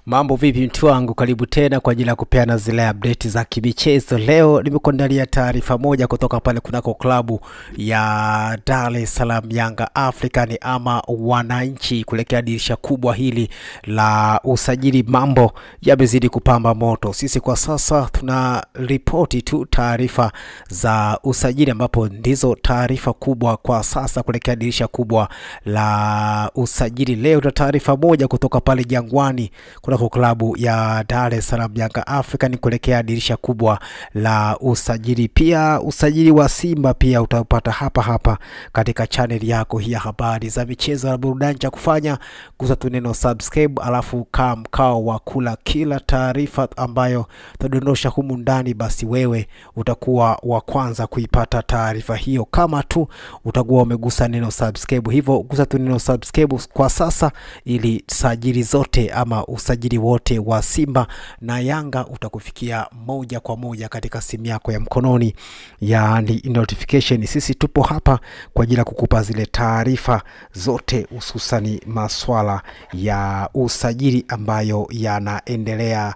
Mambo vipi mtu wangu, karibu tena kwa ajili ya kupeana zile update za kimichezo. Leo nimekuandalia taarifa moja kutoka pale kunako klabu ya Dar es Salaam Yanga African ama wananchi kuelekea dirisha kubwa hili la usajili. Mambo yamezidi kupamba moto. Sisi kwa sasa tuna ripoti tu taarifa za usajili, ambapo ndizo taarifa kubwa kwa sasa kuelekea dirisha kubwa la usajili. Leo tuna taarifa moja kutoka pale Jangwani kunako klabu ya Dar es Salaam Yanga African kuelekea dirisha kubwa la usajili. Pia usajili wa Simba pia utapata hapa katika channel yako hii ya habari za michezo na burudani. Cha kufanya gusa tu neno subscribe, alafu mkao wa kula kila taarifa ambayo tutadondosha humu ndani, basi wewe utakuwa wa kwanza kuipata taarifa hiyo kama tu utakuwa umegusa neno subscribe. Hivyo gusa tu neno subscribe kwa sasa, ili sajili zote ama usajili wote wa Simba na Yanga utakufikia moja kwa moja katika simu yako ya mkononi, yani notification. Sisi tupo hapa kwa ajili ya kukupa zile taarifa zote, hususani maswala ya usajili ambayo yanaendelea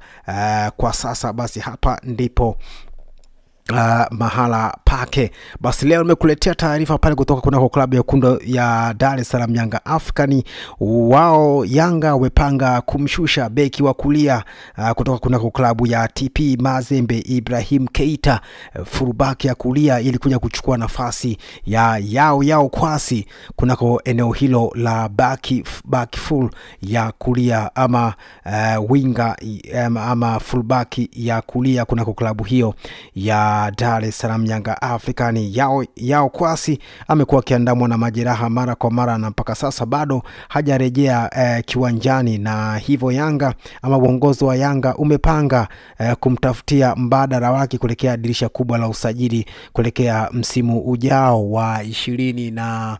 kwa sasa. Basi hapa ndipo mahala pake. Basi leo nimekuletea taarifa pale kutoka kunako klabu ya kundo ya Dar es Salaam Yanga African. Wao Yanga wamepanga kumshusha beki wa kulia kutoka kunako klabu ya TP Mazembe, Ibrahim Keita, fullback ya kulia, ili kuja kuchukua nafasi ya Yao Kwasi kunako eneo hilo la back full ya kulia ama winger ama fullback ya kulia kunako klabu hiyo ya Dar es Salaam Yanga African. Yao Kwasi amekuwa akiandamwa na majeraha mara kwa mara na mpaka sasa bado hajarejea kiwanjani, na hivyo Yanga ama uongozi wa Yanga umepanga kumtafutia mbadala wake kuelekea dirisha kubwa la usajili kuelekea msimu ujao wa 25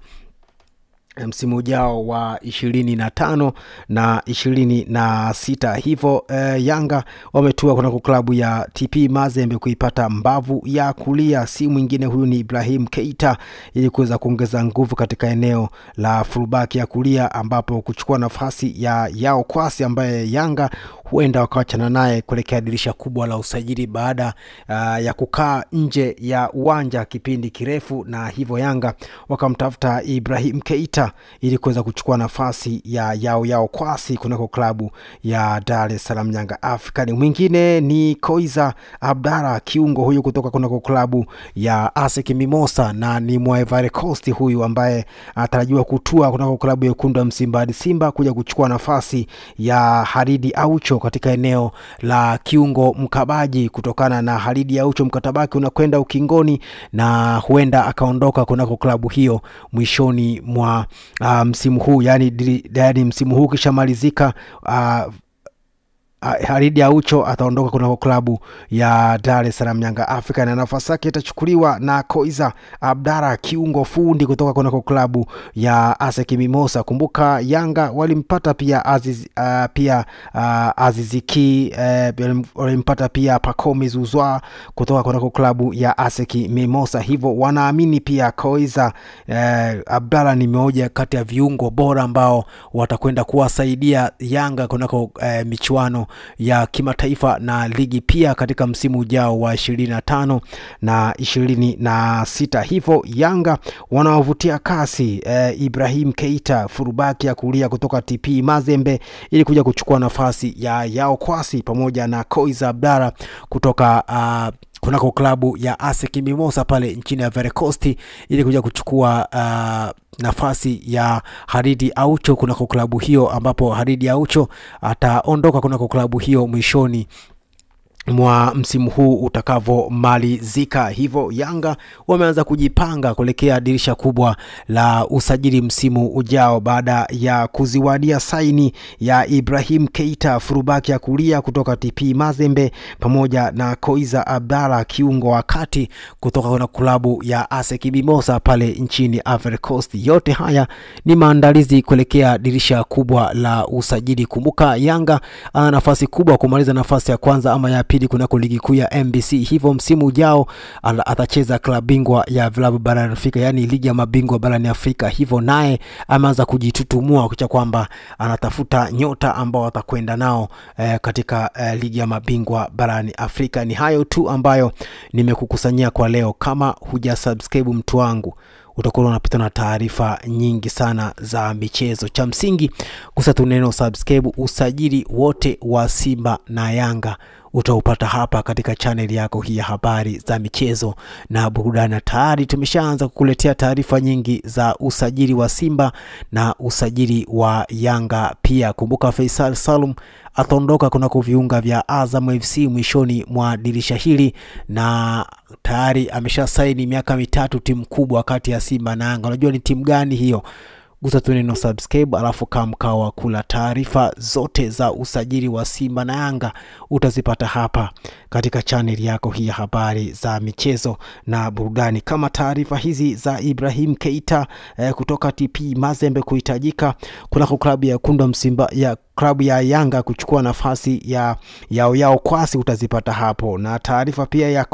na 26. Hivyo Yanga wametua kunako klabu ya TP Mazembe kuipata mbavu ya kulia, si mwingine huyu ni Ibrahim Keita, ili kuweza kuongeza nguvu katika eneo la fullback ya kulia, ambapo kuchukua nafasi ya Yao Kwasi ambaye Yanga huenda wakawachana naye kuelekea dirisha kubwa la usajili baada ya kukaa nje ya uwanja kipindi kirefu, na hivyo Yanga wakamtafuta Ibrahim Keita ili kuweza kuchukua nafasi ya Yao Kwasi kunako klabu ya Dar es Salaam Yanga African. Mwingine ni Koiza Abdara, kiungo huyu kutoka kunako klabu ya ASEC Mimosa, na ni mwa Ivory Coast huyu ambaye anatarajiwa kutua kunako klabu ya Wekundu wa Msimbazi Simba kuja kuchukua nafasi ya Haridi Aucho katika eneo la kiungo mkabaji, kutokana na Haridi Aucho mkataba wake unakwenda ukingoni na huenda akaondoka kunako klabu hiyo mwishoni mwa msimu huu, yani msimu huu kishamalizika. Haridi Aucho ataondoka kunako klabu ya Dar es Salaam Yanga African, na nafasi yake itachukuliwa na Koiza Abdara, kiungo fundi kutoka kunako klabu ya ASEC Mimosa. Kumbuka Yanga walimpata pia Aziziki, walimpata pia Pacome Zouzoua kutoka kunako klabu ya ASEC Mimosa. Hivyo wanaamini pia Koiza Abdara ni mmoja kati ya viungo bora ambao watakwenda kuwasaidia Yanga kunako michuano ya kimataifa na ligi pia katika msimu ujao wa 25 na 26. Hivyo Yanga wanawavutia kasi Ibrahim Keita, fullback ya kulia kutoka TP Mazembe, ili kuja kuchukua nafasi ya Yao Kwasi pamoja na Koiza Abdara kutoka kunako klabu ya ASEC Mimosa pale nchini Ivory Coast, ili kuja kuchukua nafasi ya Haridi Aucho kunako klabu hiyo, ambapo Haridi Aucho ataondoka kunako klabu hiyo mwishoni mwa msimu huu utakavomalizika. Hivyo Yanga wameanza kujipanga kuelekea dirisha kubwa la usajili msimu ujao baada ya kuziwadia saini ya Ibrahim Keita, fullback ya kulia kutoka TP Mazembe, pamoja na Koiza Abdala, kiungo wa kati kutoka kuna klabu ya ASEC Mimosa pale nchini Ivory Coast. Yote haya ni maandalizi kuelekea dirisha kubwa la usajili. Kumbuka Yanga ana nafasi kubwa kumaliza nafasi ya kwanza ama ya pili kunako ligi kuu ya MBC. Hivyo msimu ujao atacheza klabu bingwa ya vilabu barani Afrika, yani ligi ya mabingwa barani Afrika. Hivyo naye ameanza kujitutumua kucha kwamba anatafuta nyota ambao watakwenda nao katika ligi ya mabingwa barani Afrika. Ni hayo tu ambayo nimekukusanyia kwa leo. Kama hujasubscribe mtu wangu, utakuwa unapita na taarifa nyingi sana za michezo. Cha msingi gusa tu neno subscribe. Usajili wote wa Simba na Yanga utaupata hapa katika channel yako hii ya habari za michezo na burudani. Tayari tumeshaanza kukuletea taarifa nyingi za usajili wa Simba na usajili wa Yanga pia. Kumbuka Faisal Salum ataondoka kunako viunga vya Azam FC mwishoni mwa dirisha hili, na tayari amesha saini miaka 3 timu kubwa kati ya Simba na Yanga. Unajua ni timu gani hiyo? Gusa tu neno subscribe, alafu kama kula taarifa zote za usajili wa Simba na Yanga utazipata hapa katika channel yako hii ya habari za michezo na burudani. Kama taarifa hizi za Ibrahim Keita kutoka TP Mazembe kuhitajika kunako klabu ya Kunda Msimba ya klabu ya Yanga kuchukua nafasi yao Kwasi, utazipata hapo. Na taarifa pia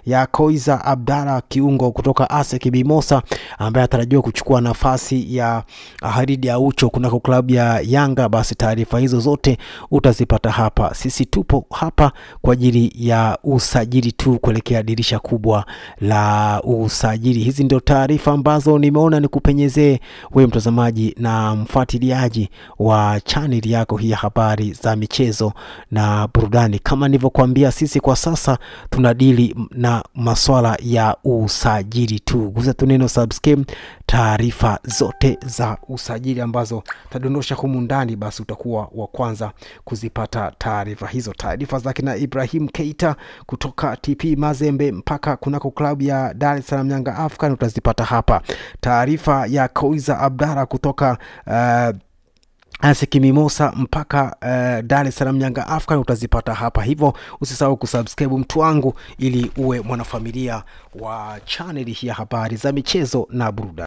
ya Koiza Abdalla kiungo kutoka ASEC Mimosas ambaye atarajiwa kuchukua nafasi ya Haridi Aucho kunako klabu ya Yanga, basi taarifa hizo zote utazipata hapa. Sisi tupo hapa kwa ajili ya usajili tu kuelekea dirisha kubwa la usajili. Hizi ndio taarifa ambazo nimeona nikupenyezee wewe mtazamaji na mfuatiliaji wa channel yako hii ya habari za michezo na burudani. Kama nilivyokuambia, sisi kwa sasa tunadili na masuala ya usajili tu. Gusa tu neno subscribe, taarifa zote za usajili ambazo tadondosha humu ndani, basi utakuwa wa kwanza kuzipata taarifa hizo. Taarifa za kina Ibrahim Keita kutoka TP Mazembe mpaka kunako klabu ya Dar es Salaam Yanga African utazipata hapa. Taarifa ya Koiza Abdalla kutoka ASEC Mimosas mpaka Dar es Salaam Yanga African utazipata hapa. Hivyo usisahau kusubscribe mtu wangu ili uwe mwanafamilia wa channel hii ya habari za michezo na burudani.